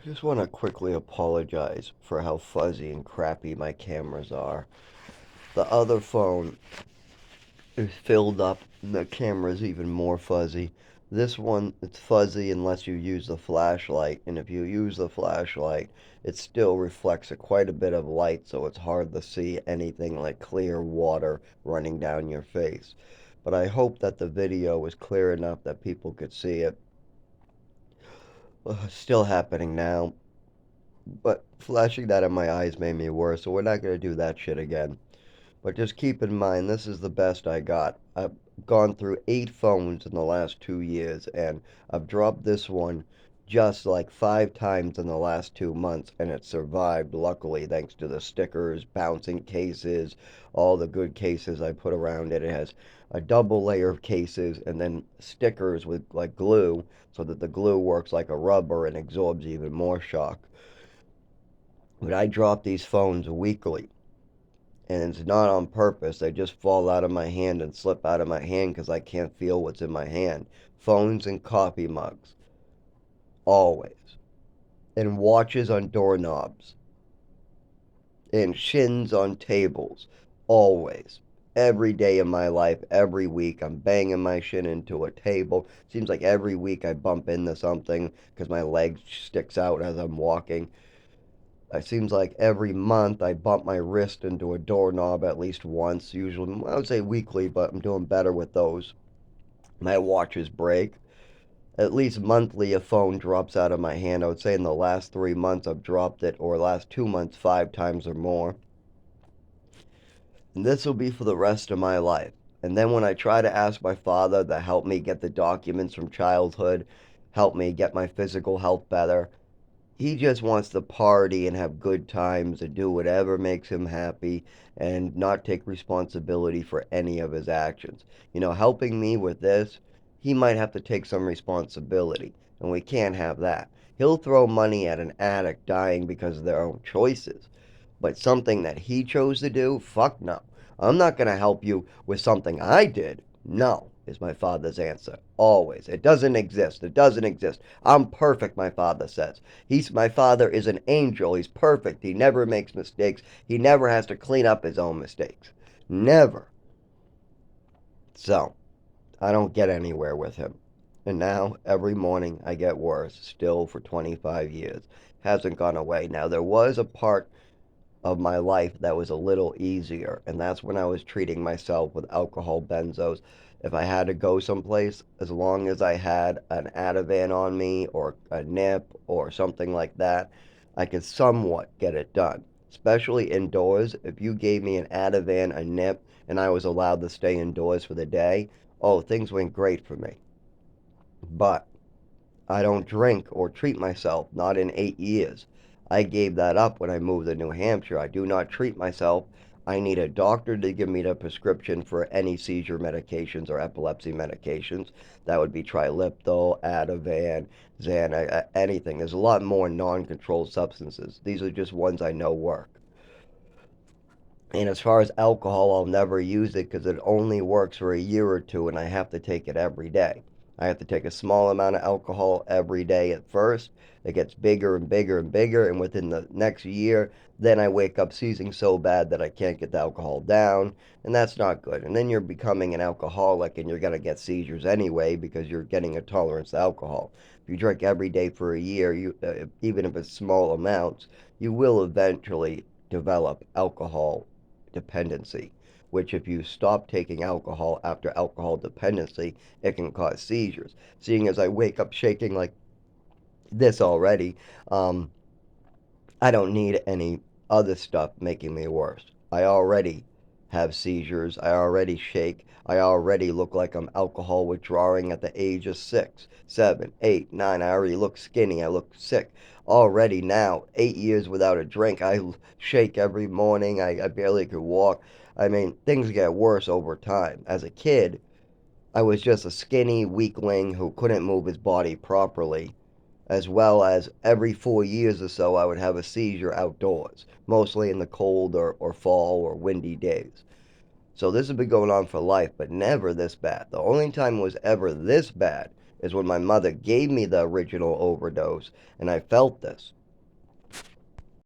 I just want to quickly apologize for how fuzzy and crappy my cameras are. The other phone is filled up and the camera's even more fuzzy. This one, it's fuzzy unless you use the flashlight, and if you use the flashlight, it still reflects quite a bit of light, so it's hard to see anything like clear water running down your face. But I hope that the video was clear enough that people could see it. Still happening now. But flashing that in my eyes made me worse, so we're not going to do that shit again. But just keep in mind, this is the best I got. I've gone through 8 phones in the last 2 years, and I've dropped this one just like 5 times in the last 2 months, and it survived, luckily, thanks to the stickers, bouncing cases, all the good cases I put around it. It has a double layer of cases and then stickers with like glue, so that the glue works like a rubber and absorbs even more shock. But I drop these phones weekly, and it's not on purpose. They just fall out of my hand and slip out of my hand because I can't feel what's in my hand. Phones and coffee mugs, always. And watches on doorknobs. And shins on tables, always. Every day of my life, every week, I'm banging my shin into a table. Seems like every week I bump into something because my leg sticks out as I'm walking. It seems like every month I bump my wrist into a doorknob at least once, usually, I would say weekly, but I'm doing better with those. My watches break. At least monthly, a phone drops out of my hand. I would say in the last 3 months I've dropped it, or last 2 months, 5 times or more. And this will be for the rest of my life. And then when I try to ask my father to help me get the documents from childhood, help me get my physical health better, he just wants to party and have good times and do whatever makes him happy and not take responsibility for any of his actions. Helping me with this, he might have to take some responsibility, and we can't have that. He'll throw money at an addict dying because of their own choices, but something that he chose to do, fuck no. I'm not going to help you with something I did. No, is my father's answer. Always. It doesn't exist. It doesn't exist. I'm perfect, my father says. My father is an angel. He's perfect. He never makes mistakes. He never has to clean up his own mistakes. Never. So, I don't get anywhere with him. And now, every morning, I get worse, still for 25 years. Hasn't gone away. Now, there was a part of my life that was a little easier, and that's when I was treating myself with alcohol benzos. If I had to go someplace, as long as I had an Ativan on me or a nip or something like that, I could somewhat get it done. Especially indoors, if you gave me an Ativan, a nip, and I was allowed to stay indoors for the day, oh, things went great for me. But I don't drink or treat myself, not in 8 years. I gave that up when I moved to New Hampshire. I do not treat myself. I need a doctor to give me the prescription for any seizure medications or epilepsy medications. That would be Trilipto, Ativan, Xanax, anything. There's a lot more non-controlled substances. These are just ones I know work. And as far as alcohol, I'll never use it because it only works for a year or two, and I have to take it every day. I have to take a small amount of alcohol every day at first. It gets bigger and bigger and bigger, and within the next year, then I wake up seizing so bad that I can't get the alcohol down, and that's not good. And then you're becoming an alcoholic, and you're going to get seizures anyway because you're getting a tolerance to alcohol. If you drink every day for a year, even if it's small amounts, you will eventually develop alcohol dependency, which if you stop taking alcohol after alcohol dependency, it can cause seizures. Seeing as I wake up shaking like this already, um, I don't need any other stuff making me worse. I already have seizures. I already shake. I already look like I'm alcohol withdrawing at the age of 6, 7, 8, 9. I already look skinny. I look sick. Already now, 8 years without a drink. I shake every morning. I barely could walk. I mean, things get worse over time. As a kid, I was just a skinny weakling who couldn't move his body properly, as well as every 4 years or so I would have a seizure outdoors, mostly in the cold or fall or windy days. So this has been going on for life, but never this bad. The only time it was ever this bad is when my mother gave me the original overdose and I felt this.